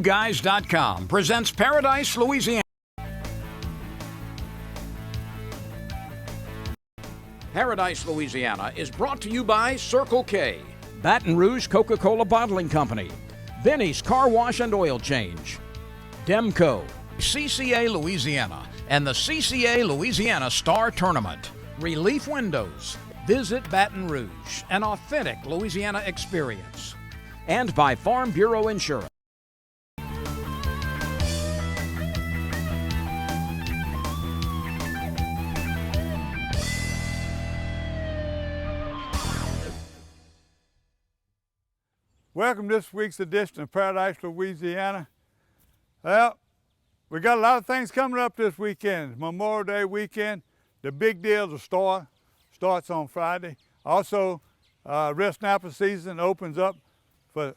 Guys.com presents Paradise, Louisiana. Paradise, Louisiana is brought to you by Circle K, Baton Rouge Coca-Cola Bottling Company, Benny's Car Wash and Oil Change, Demco, CCA Louisiana, and the CCA Louisiana Star Tournament. Relief Windows. Visit Baton Rouge, an authentic Louisiana experience. And by Farm Bureau Insurance. Welcome to this week's edition of Paradise, Louisiana. Well, we got a lot of things coming up this weekend. Memorial Day weekend, the big deal, the store starts on Friday. Also, red snapper season opens up for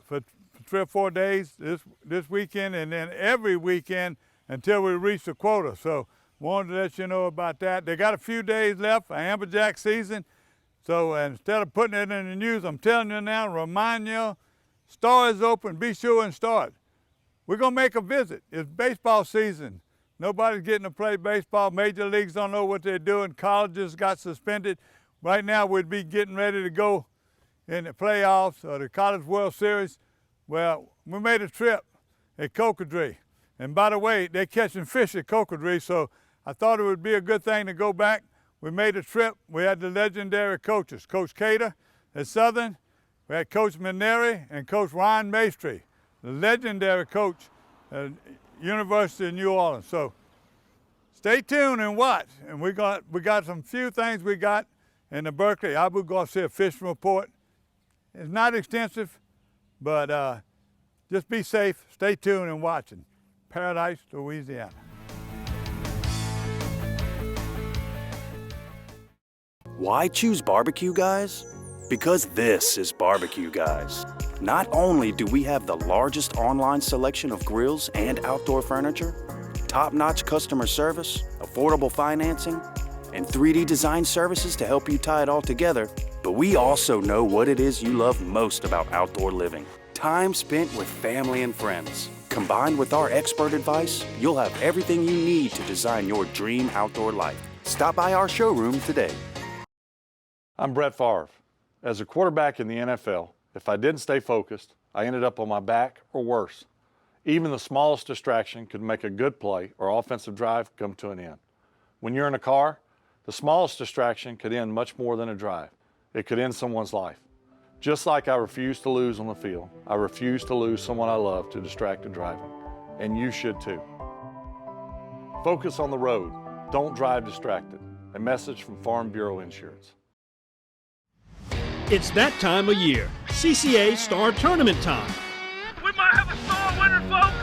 3 or 4 days this weekend, and then every weekend until we reach the quota. So wanted to let you know about that. They got a few days left for amberjack season. So instead of putting it in the news, I'm telling you now, remind you, store is open, be sure and start. We're gonna make a visit. It's baseball season. Nobody's getting to play baseball. Major leagues don't know what they're doing. Colleges got suspended. Right now we'd be getting ready to go in the playoffs or the College World Series. Well, we made a trip at Cocodrie. And by the way, they're catching fish at Cocodrie, so I thought it would be a good thing to go back. We made a trip. We had the legendary coaches, Coach Cater at Southern. We had Coach Maneri and Coach Ryan Maestri, the legendary coach at University of New Orleans. So stay tuned and watch. And we got some few things we got in the Berkeley Abu Garcia fishing report. It's not extensive, but just be safe, stay tuned and watching. Paradise, Louisiana. Why choose Barbecue Guys? Because this is Barbecue Guys. Not only do we have the largest online selection of grills and outdoor furniture, top-notch customer service, affordable financing, and 3D design services to help you tie it all together, but we also know what it is you love most about outdoor living. Time spent with family and friends. Combined with our expert advice, you'll have everything you need to design your dream outdoor life. Stop by our showroom today. I'm Brett Favre. As a quarterback in the NFL, if I didn't stay focused, I ended up on my back or worse. Even the smallest distraction could make a good play or offensive drive come to an end. When you're in a car, the smallest distraction could end much more than a drive. It could end someone's life. Just like I refuse to lose on the field, I refuse to lose someone I love to distracted driving. And you should too. Focus on the road. Don't drive distracted. A message from Farm Bureau Insurance. It's that time of year, CCA Star Tournament time. We might have a star winner, folks!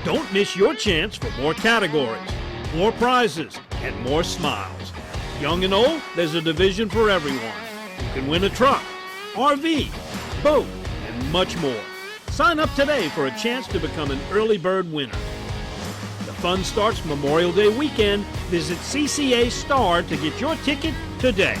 Don't miss your chance for more categories, more prizes, and more smiles. Young and old, there's a division for everyone. You can win a truck, RV, boat, and much more. Sign up today for a chance to become an early bird winner. The fun starts Memorial Day weekend. Visit CCA Star to get your ticket today.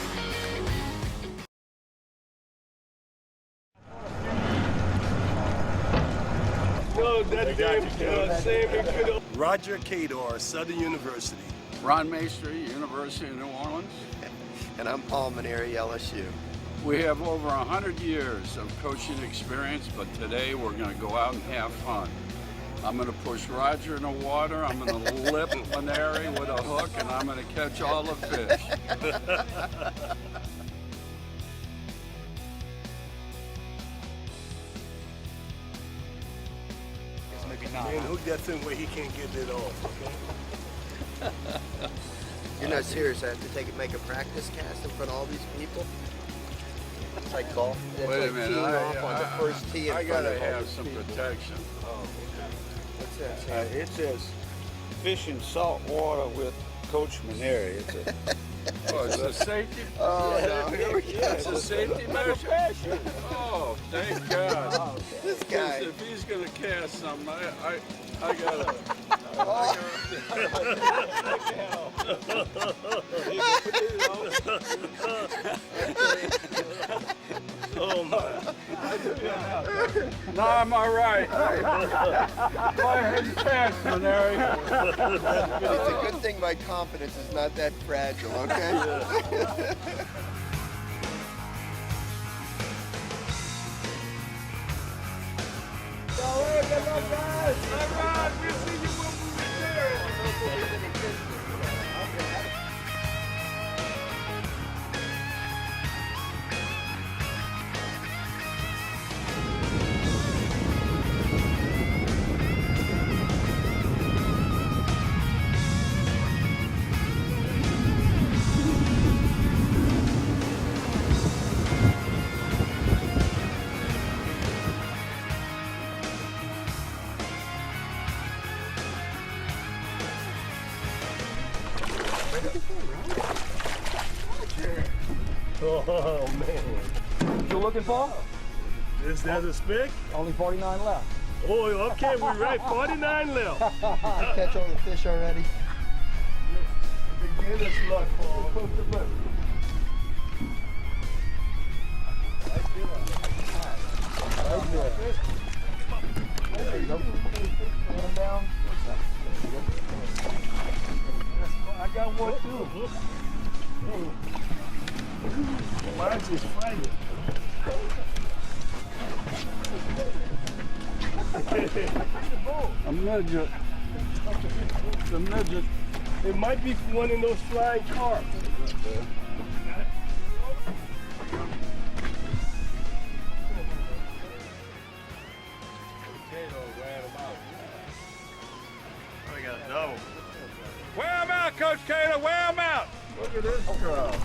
Roger Cador, Southern University. Ron Maestri, University of New Orleans. And I'm Paul Maneri, LSU. We have over 100 years of coaching experience, but today we're going to go out and have fun. I'm going to push Roger in the water, I'm going to lip Maneri with a hook, and I'm going to catch all the fish. Man, hook that thing where he can't get it off, okay? You're not serious. I have to make a practice cast in front of all these people? It's like golf. It's Wait like a minute, teeing off on the first tee in I front gotta of all have these some people. protection. Oh, okay. What's that say? It says fish in salt water with Coach Maneri. It's a Oh, it's a safety? Oh, Yeah, no, here we go. It's a safety measure? Oh, thank God. Oh, this guy. If he's gonna cast something, I gotta. Oh, my. No, I'm all right. Go ahead and pass, Maneri. It's a good thing my confidence is not that fragile, okay? Oh, man. What you looking for? Is that a spick? Only 49 left. Oh, okay, we're right. 49 left. Catch all the fish already? Beginner's luck, Paul. There you go. Put him down. I got one, too. Mine's just fighting. I'm midget. The midget. It might be one of those flying carp. We got a double. Wear him out, Coach Cato. Wear him out. Look at this trout.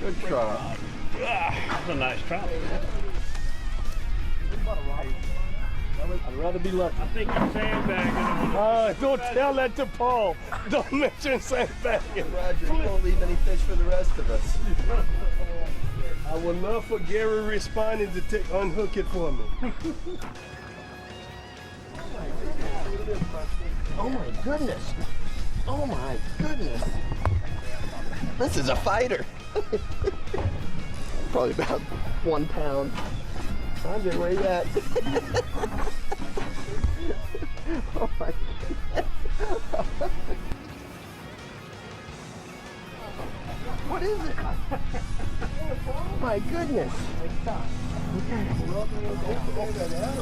Good trout. That's a nice trout. I'd rather be lucky. I think you're sandbagging. Don't tell that to Paul. Don't mention sandbagging. Roger, you won't leave any fish for the rest of us. I would love for Gary responding to unhook it for me. Oh my goodness. Oh my goodness. This is a fighter. Probably about 1 pound. Andre, where you at? Oh my goodness. What is it? Oh my goodness.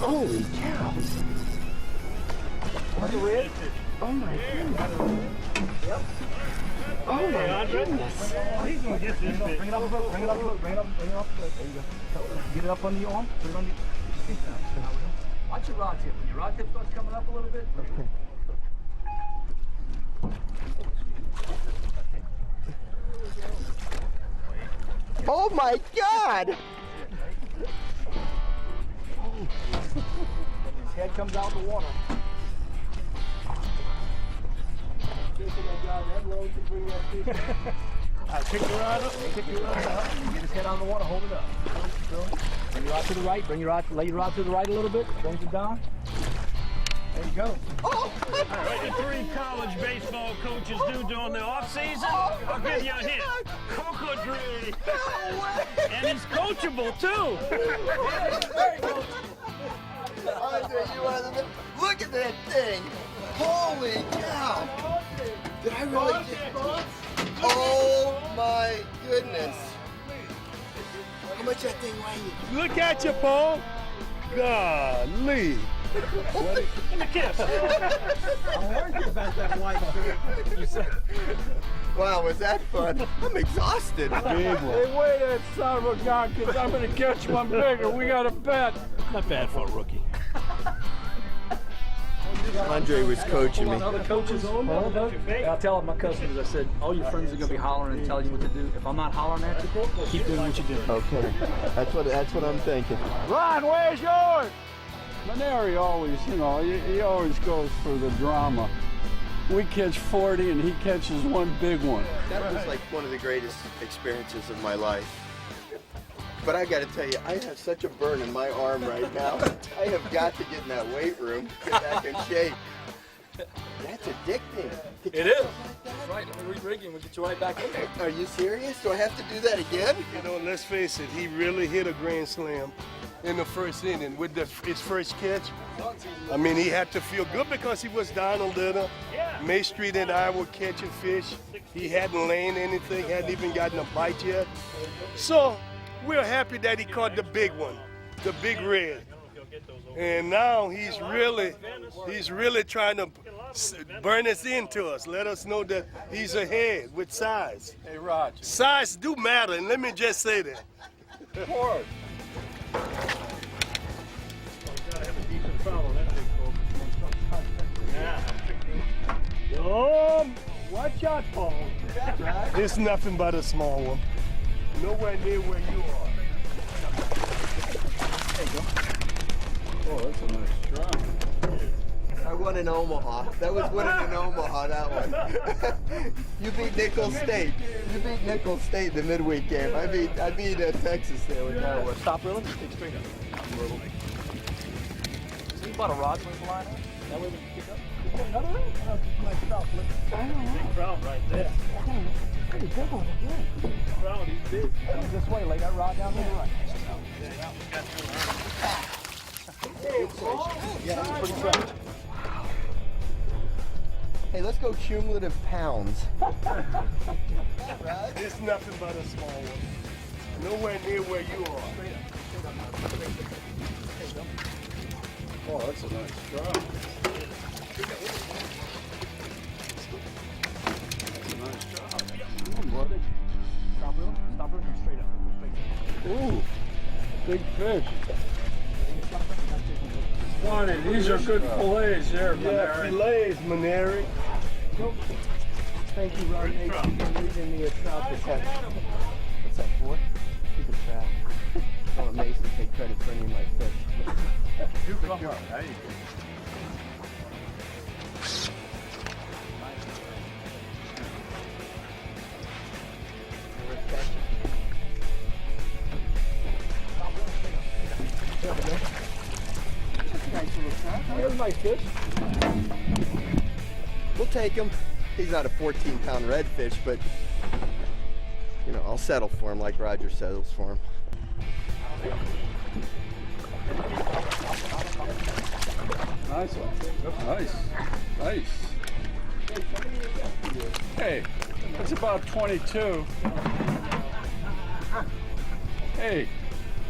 Holy cow. What's the red? Oh my goodness. Yep. Oh my goodness. He's gonna get this fish. Bring it up a foot, bring it up a foot, bring it up. There you go. Get it up under your arm, put it on your... Watch your rod tip. When your rod tip starts coming up a little bit. Oh my God! His head comes out of the water. I pick the rod up. Pick your rod up. Get his head out of the water. Hold it up. Bring your rod to the right. Bring your rod. Lay your rod to the right a little bit. Bring it down. There you go. Oh! What do 3 college baseball coaches do during the off season? I'll give you a hint. Cocoa tree. No way! And he's coachable too. Andre, you are the... Look at that thing! Holy cow! Did I really get... Oh my goodness! How much that thing weigh? Look at you, Paul. Golly. Give me a kiss. I'm worried about that white shirt. You said... Wow, was that fun? I'm exhausted. Big one. Hey, wait that son of a gun, because I'm going to catch one bigger. We got a bet. Not bad for a rookie. Andre was coaching me. Other coaches on I tell my customers, I said, all your friends are going to be hollering and telling you what to do. If I'm not hollering at you, keep doing what you're doing. Okay, that's what I'm thinking. Ron, where's yours? Maneri always, you know, he always goes for the drama. We catch 40 and he catches one big one. That was like one of the greatest experiences of my life. But I got to tell you, I have such a burn in my arm right now. I have got to get in that weight room, get back in shape. That's addicting. It is. That's right. Let me re-rig you and we'll get you right back in there. Are you serious? Do I have to do that again? You know, let's face it, he really hit a grand slam in the first inning with his first catch. I mean, he had to feel good because he was down a little. May Street and I were catching fish. He hadn't laid anything, hadn't even gotten a bite yet. So we're happy that he caught the big one, the big red. And now he's really trying to burn us into us, let us know that he's ahead with size. Hey, Roger. Size do matter, and let me just say that. Forward. Watch out, Paul. It's nothing but a small one. Nowhere near where you are. There you go. Oh, that's a nice try. I won in Omaha. That was winning in Omaha, that one. You beat Nicholls State. You beat Nicholls State in the midweek game. I beat Texas there with that one. Stop reeling. Take straight up. See about a rod swing line up? That way we can pick up. Another one? Big trout right there. Pretty big one again. Trout, he's big. This way, lay that rod down to the right. Yeah, that's pretty fresh. Hey, let's go cumulative pounds. It's nothing but a small one. Nowhere near where you are. Oh, that's a nice try. That's a nice job. Come on, buddy. Stop reeling. Stop reeling. Come straight up. Ooh, big fish. Bonnie, these are good fillets there, Yeah, fillets, Maneri. Thank you, Ron. For leaving me a trout detector. What's that for? Keep it track. Don't let Mason take credit for any of my fish. You come up. There you go. Here's my fish. We'll take him. He's not a 14-pound redfish, but you know, I'll settle for him like Roger settles for him. Nice one. Nice. Nice. Hey, that's about 22. Hey,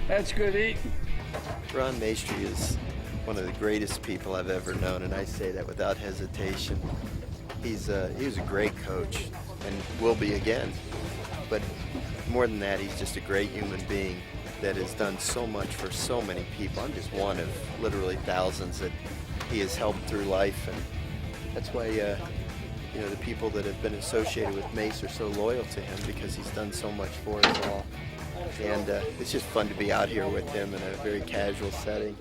that's good eating. Ron Maestri is one of the greatest people I've ever known, and I say that without hesitation. He was a great coach and will be again. But more than that, he's just a great human being that has done so much for so many people. I'm just one of literally thousands that he has helped through life, and that's why you know, the people that have been associated with Mace are so loyal to him, because he's done so much for us all. And it's just fun to be out here with him in a very casual setting.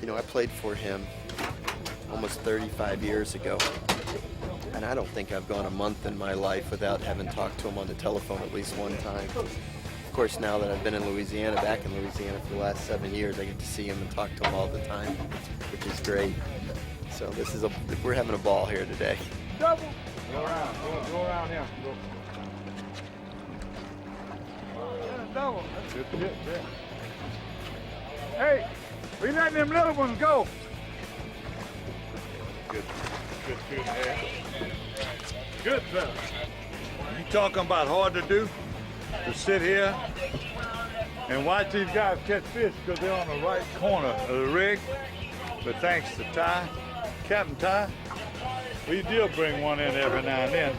You know, I played for him almost 35 years ago, and I don't think I've gone a month in my life without having talked to him on the telephone at least one time. Of course, now that I've been in Louisiana, back in Louisiana for the last 7 years, I get to see him and talk to him all the time, which is great. So we're having a ball here today. Double. Go around. Go around him. Go. Double. That's good hit there. Hey, we letting them little ones go. Good fish there. Good fish. You talking about hard to do? To sit here and watch these guys catch fish because they're on the right corner of the rig. But thanks to Ty, Captain Ty, we do bring one in every now and then.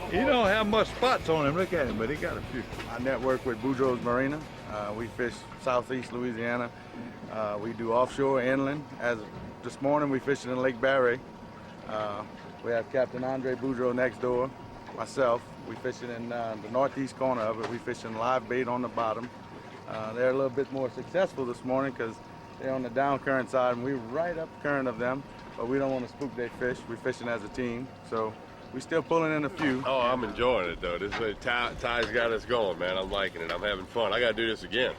He don't have much spots on him. Look at him, but he got a few. I network with Boudreaux's Marina. We fish southeast Louisiana. We do offshore, inland. As this morning, we fishing in Lake Barre. We have Captain Andre Boudreaux next door. Myself, we fishing in the northeast corner of it. We fishing live bait on the bottom. They're a little bit more successful this morning because they're on the down current side and we're right up current of them, but we don't want to spook their fish. We're fishing as a team, so we're still pulling in a few. Oh, I'm enjoying it though. Ty's got us going, man. I'm liking it. I'm having fun. I got to do this again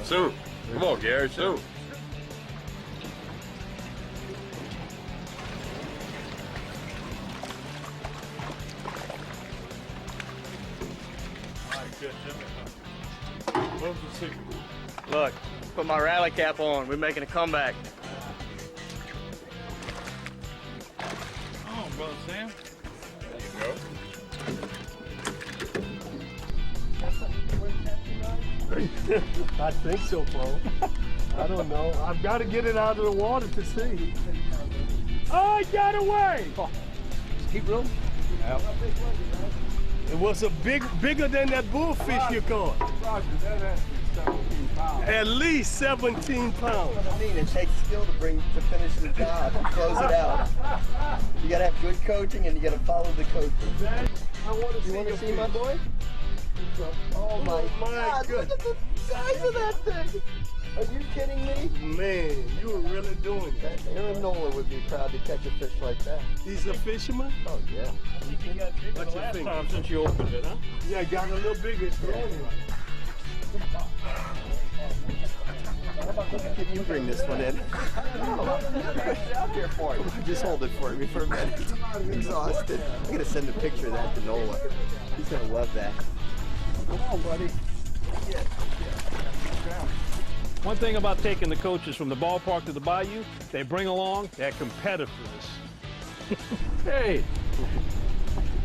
soon. Come on, Gary, soon. What's the secret? Look, put my rally cap on. We're making a comeback. Oh, brother Sam. There you go. I think so, Paul. I don't know. I've got to get it out of the water to see. Oh, it got away! Keep rolling. Yep. It was bigger than that bullfish you caught. Roger, that has to be 17 pounds. At least 17 pounds. What I mean, it takes skill to finish the job and close it out. You gotta have good coaching and you gotta follow the coaching. I want to see, you want to see my boy? Oh my God! goodness. Look at the size of that thing. Are you kidding me? Man, you were really doing it. Aaron Nola would be proud to catch a fish like that. He's a fisherman? Oh yeah. You got bigger the last time since you opened it, huh? Yeah, it got a little bigger. Can you bring this one in? Out here for you. Just hold it for me for a minute. I'm exhausted. I'm gonna send a picture of that to Nola. He's gonna love that. Come on, buddy. One thing about taking the coaches from the ballpark to the bayou, they bring along that competitiveness. Hey,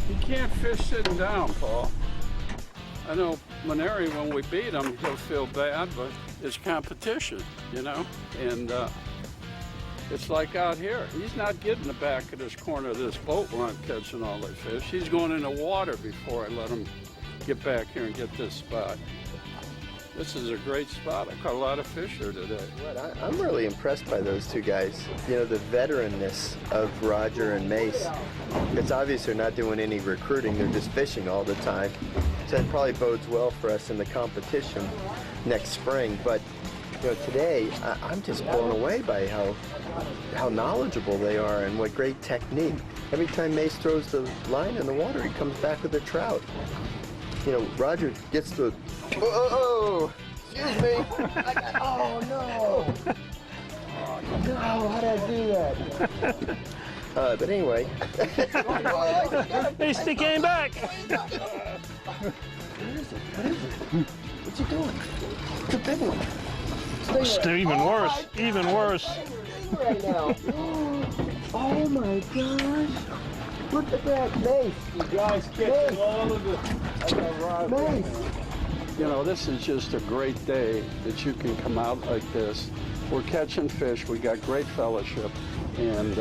you can't fish sitting down, Paul. I know Maneri, when we beat him, he'll feel bad, but it's competition, you know? And it's like out here. He's not getting the back of this corner of this boat where I'm catching all the fish. He's going in the water before I let him get back here and get this spot. This is a great spot. I caught a lot of fish here today. I'm really impressed by those two guys. You know, the veteranness of Roger and Mace. It's obvious they're not doing any recruiting. They're just fishing all the time. So that probably bodes well for us in the competition next spring. But, you know, today, I'm just blown away by how knowledgeable they are and what great technique. Every time Mace throws the line in the water, he comes back with a trout. You know, Roger gets the, oh, excuse me. Oh, no. No, how did I do that? But anyway. He came back. What is it? What is it? What you doing? It's a big one. It's even worse. Even worse. Right now. Oh, my gosh. Look at that, Mace. You guys catching all of the Mace. You know, this is just a great day that you can come out like this. We're catching fish. We got great fellowship, and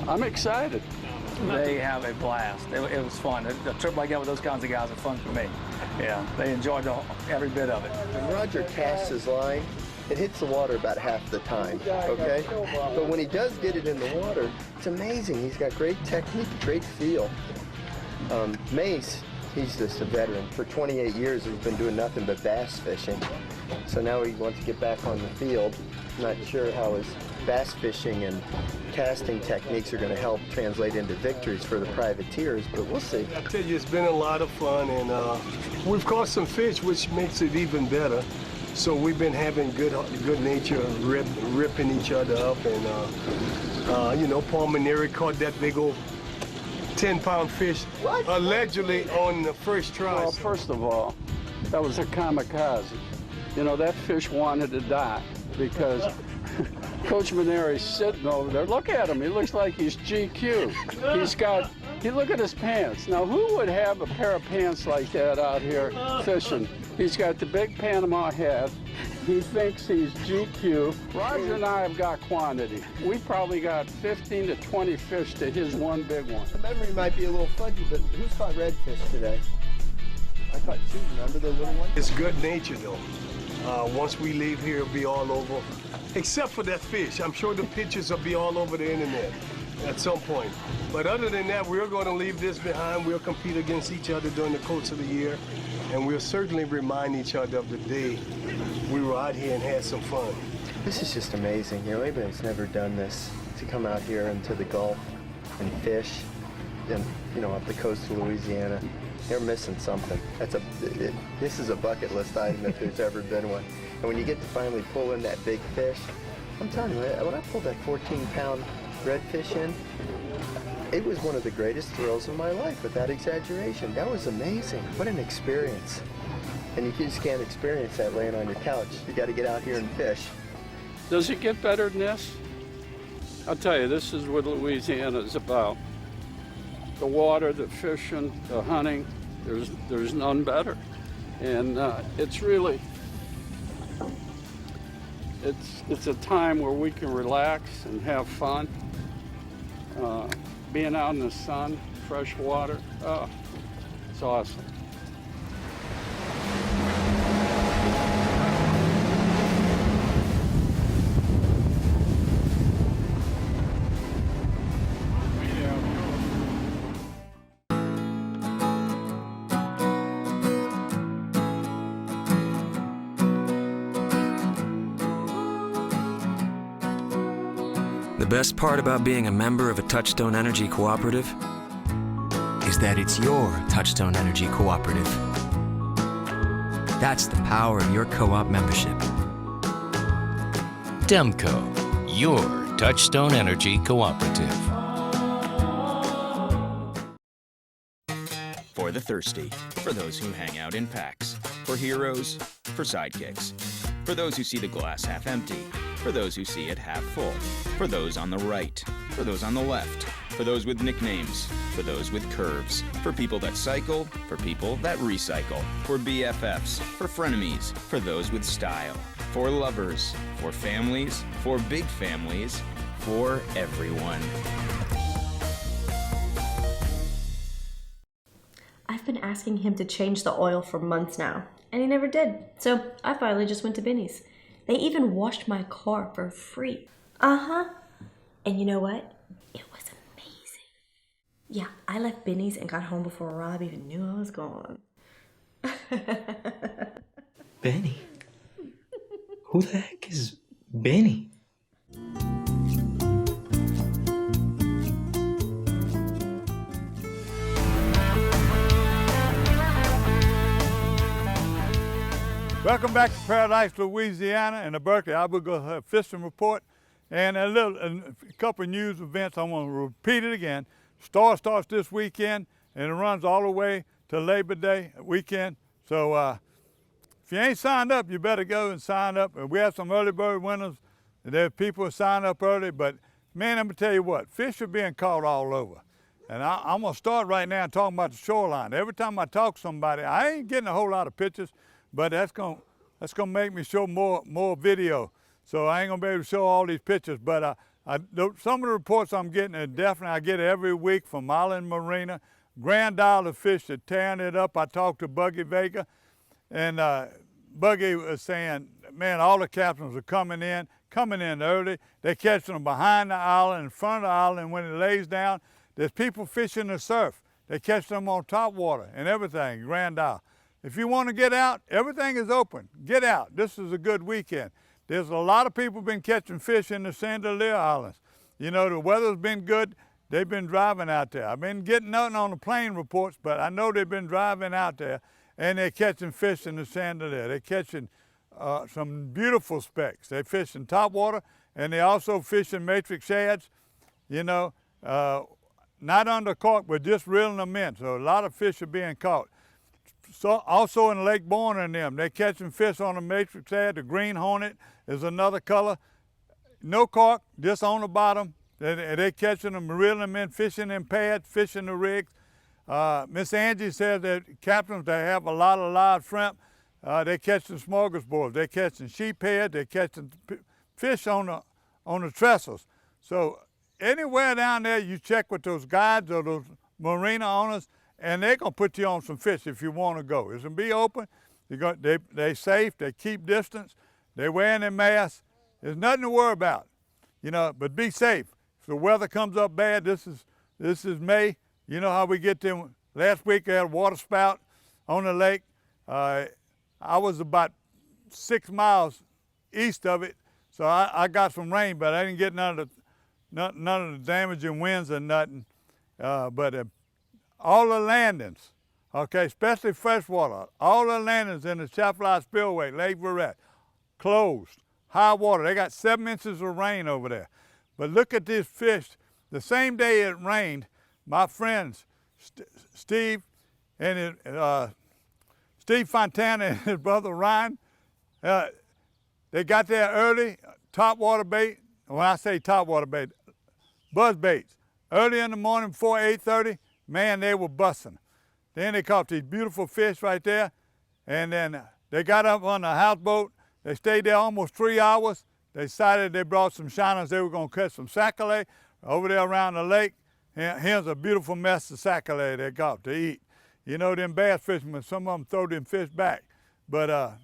I'm excited. They have a blast. It was fun. The trip like that with those kinds of guys is fun for me. Yeah, they enjoyed every bit of it. When Roger casts his line, it hits the water about half the time, okay? But when he does get it in the water, it's amazing. He's got great technique, great feel. Mace, he's just a veteran. For 28 years, he's been doing nothing but bass fishing. So now he wants to get back on the field. Not sure how his bass fishing and casting techniques are going to help translate into victories for the privateers, but we'll see. I tell you, it's been a lot of fun, and we've caught some fish, which makes it even better. So we've been having good nature, ripping each other up, and you know, Paul Maneri caught that big old 10-pound fish, allegedly on the first try. Well, first of all, that was a kamikaze. You know, that fish wanted to die because Coach Maneri's sitting over there. Look at him. He looks like he's GQ. Look at his pants. Now, who would have a pair of pants like that out here fishing? He's got the big Panama hat. He thinks he's GQ. Roger and I have got quantity. We probably got 15 to 20 fish to his one big one. The memory might be a little fudgy, but who's caught redfish today? I caught two, remember the little one? It's good nature, though. Once we leave here, it'll be all over. Except for that fish. I'm sure the pictures will be all over the internet at some point. But other than that, we're going to leave this behind. We'll compete against each other during the course of the year. And we'll certainly remind each other of the day we were out here and had some fun. This is just amazing. You know, anybody's never done this, to come out here into the Gulf and fish, and, you know, up the coast of Louisiana. They're missing something. This is a bucket list item if there's ever been one. And when you get to finally pull in that big fish, I'm telling you, when I pulled that 14-pound redfish in, It was one of the greatest thrills of my life, without exaggeration. That was amazing. What an experience. And you just can't experience that laying on your couch. You got to get out here and fish. Does it get better than this? I'll tell you, this is what Louisiana is about. The water, the fishing, the hunting, there's none better. And it's really, it's a time where we can relax and have fun. Being out in the sun, fresh water, it's awesome. The best part about being a member of a Touchstone Energy Cooperative is that it's your Touchstone Energy Cooperative. That's the power of your co-op membership. Demco, your Touchstone Energy Cooperative. For the thirsty, for those who hang out in packs, for heroes, for sidekicks, for those who see the glass half empty, for those who see it half full, for those on the right, for those on the left, for those with nicknames, for those with curves, for people that cycle, for people that recycle, for BFFs, for frenemies, for those with style, for lovers, for families, for big families, for everyone. I've been asking him to change the oil for months now, and he never did. So I finally just went to Binny's. They even washed my car for free. Uh-huh. And you know what? It was amazing. Yeah, I left Binny's and got home before Rob even knew I was gone. Benny? Who the heck is Benny? Welcome back to Paradise, Louisiana, and the Berkeley Albuquerque Fishing Report. And a couple of news events. I want to repeat it again. Star starts this weekend, and it runs all the way to Labor Day weekend. So if you ain't signed up, you better go and sign up. We have some early bird winners. There are people who sign up early, but man, let me tell you what, fish are being caught all over. And I'm gonna start right now talking about the shoreline. Every time I talk to somebody, I ain't getting a whole lot of pictures, but that's gonna make me show more video. So I ain't gonna be able to show all these pictures, but some of the reports I'm getting are definitely, I get every week from Island Marina. Grand Isle of fish are tearing it up. I talked to Buggy Vega, and Buggy was saying, man, all the captains are coming in early. They're catching them behind the island, in front of the island. When it lays down, there's people fishing the surf. They catch them on top water and everything, Grand Isle. If you want to get out, everything is open. Get out. This is a good weekend. There's a lot of people been catching fish in the Chandelier Islands. You know, the weather's been good. They've been driving out there. I've been getting nothing on the plane reports, but I know they've been driving out there, and they're catching fish in the Chandelier. They're catching some beautiful specks. They're fishing topwater, and they're also fishing matrix shads, you know, not under cork, but just reeling them in. So a lot of fish are being caught. So also in Lake Bourne and them, they're catching fish on the matrix shad. The green hornet is another color. No cork, just on the bottom. They're catching them, reeling them in, fishing in pads, fishing the rigs. Miss Angie says that captains, they have a lot of live shrimp. They're catching smorgasbords. They're catching sheephead. They're catching fish on the trestles. So anywhere down there, you check with those guides or those marina owners, and they're gonna put you on some fish if you want to go. It's gonna be open. They're safe. They keep distance. They're wearing their masks. There's nothing to worry about, you know. But be safe. If the weather comes up bad, this is May. You know how we get them. Last week they had a water spout on the lake. I was about 6 miles east of it, so I got some rain, but I didn't get none of the damaging winds or nothing. But all the landings, okay, especially freshwater, all the landings in the Chapelized Spillway, Lake Verret, closed, high water. They got 7 inches of rain over there. But look at this fish. The same day it rained, my friends, Steve and Steve Fontana and his brother Ryan, they got there early, top water bait. When I say top water bait, buzz baits. Early in the morning before 8:30, man, they were busting. Then they caught these beautiful fish right there, and then they got up on the houseboat. They stayed there almost 3 hours. They decided they brought some shiners. They were gonna catch some sac-a-lait over there around the lake. And here's a beautiful mess of sac-a-lait they got to eat. You know, them bass fishermen, some of them throw them fish back. But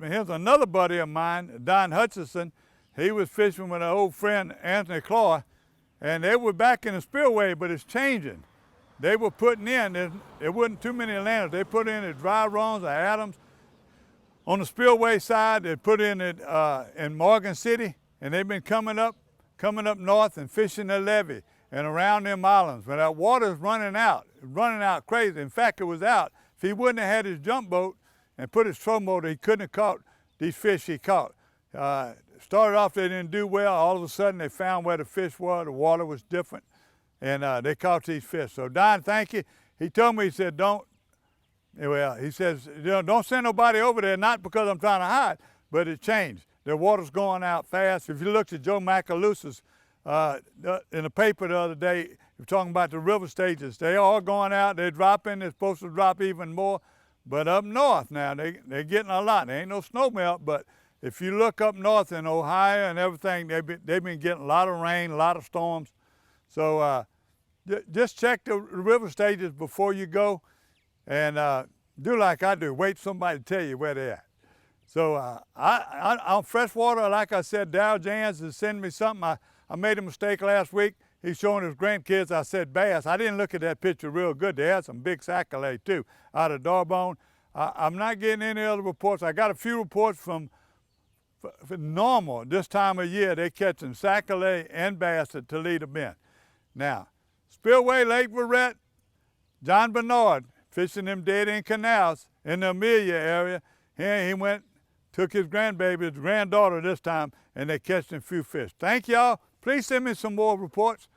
here's another buddy of mine, Don Hutchison. He was fishing with an old friend, Anthony Claw, and they were back in the spillway, but it's changing. They were putting in, there wasn't too many landers. They put in the dry runs or Adams. On the spillway side, they put in it in Morgan City, and they've been coming up north and fishing the levee and around them islands. But that water's running out crazy. In fact, it was out. If he wouldn't have had his jump boat and put his troll motor, he couldn't have caught these fish he caught. Started off, they didn't do well. All of a sudden, they found where the fish were. The water was different, and they caught these fish. So Don, thank you. He told me, he said, he says, don't send nobody over there, not because I'm trying to hide, but it changed. The water's going out fast. If you looked at Joe Macalusa's in the paper the other day, you're talking about the river stages. They all going out, they're dropping, they're supposed to drop even more. But up north now, they're getting a lot. There ain't no snow melt, but if you look up north in Ohio and everything, they've been getting a lot of rain, a lot of storms. So just check the river stages before you go, and do like I do, wait for somebody to tell you where they're at. So on freshwater, like I said, Dow Jans is sending me something. I made a mistake last week. He's showing his grandkids, I said bass. I didn't look at that picture real good. They had some big sac-a-lait too, out of Darbone. I'm not getting any other reports. I got a few reports from normal this time of year. They're catching sac-a-lait and bass at Toledo Bend. Now, Spillway Lake Verret, John Bernard, fishing them dead-end canals in the Amelia area. He went, took his grandbaby, his granddaughter this time, and they catched a few fish. Thank y'all. Please send me some more reports.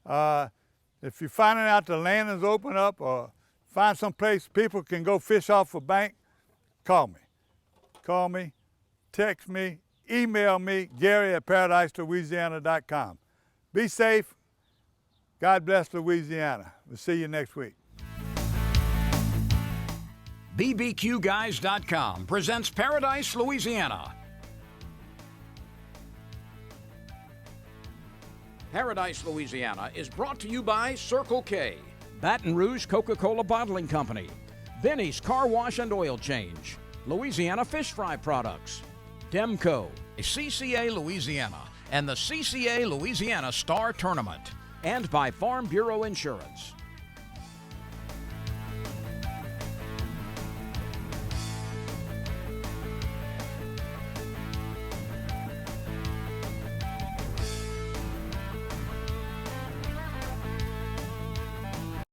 If you're finding out the landings open up or find some place people can go fish off a bank, call me. Call me, text me, email me, Gary@ParadiseLouisiana.com. Be safe. God bless Louisiana. We'll see you next week. BBQGuys.com presents Paradise, Louisiana. Paradise, Louisiana is brought to you by Circle K, Baton Rouge Coca-Cola Bottling Company, Benny's Car Wash and Oil Change, Louisiana Fish Fry Products, Demco, CCA Louisiana, and the CCA Louisiana Star Tournament, and by Farm Bureau Insurance.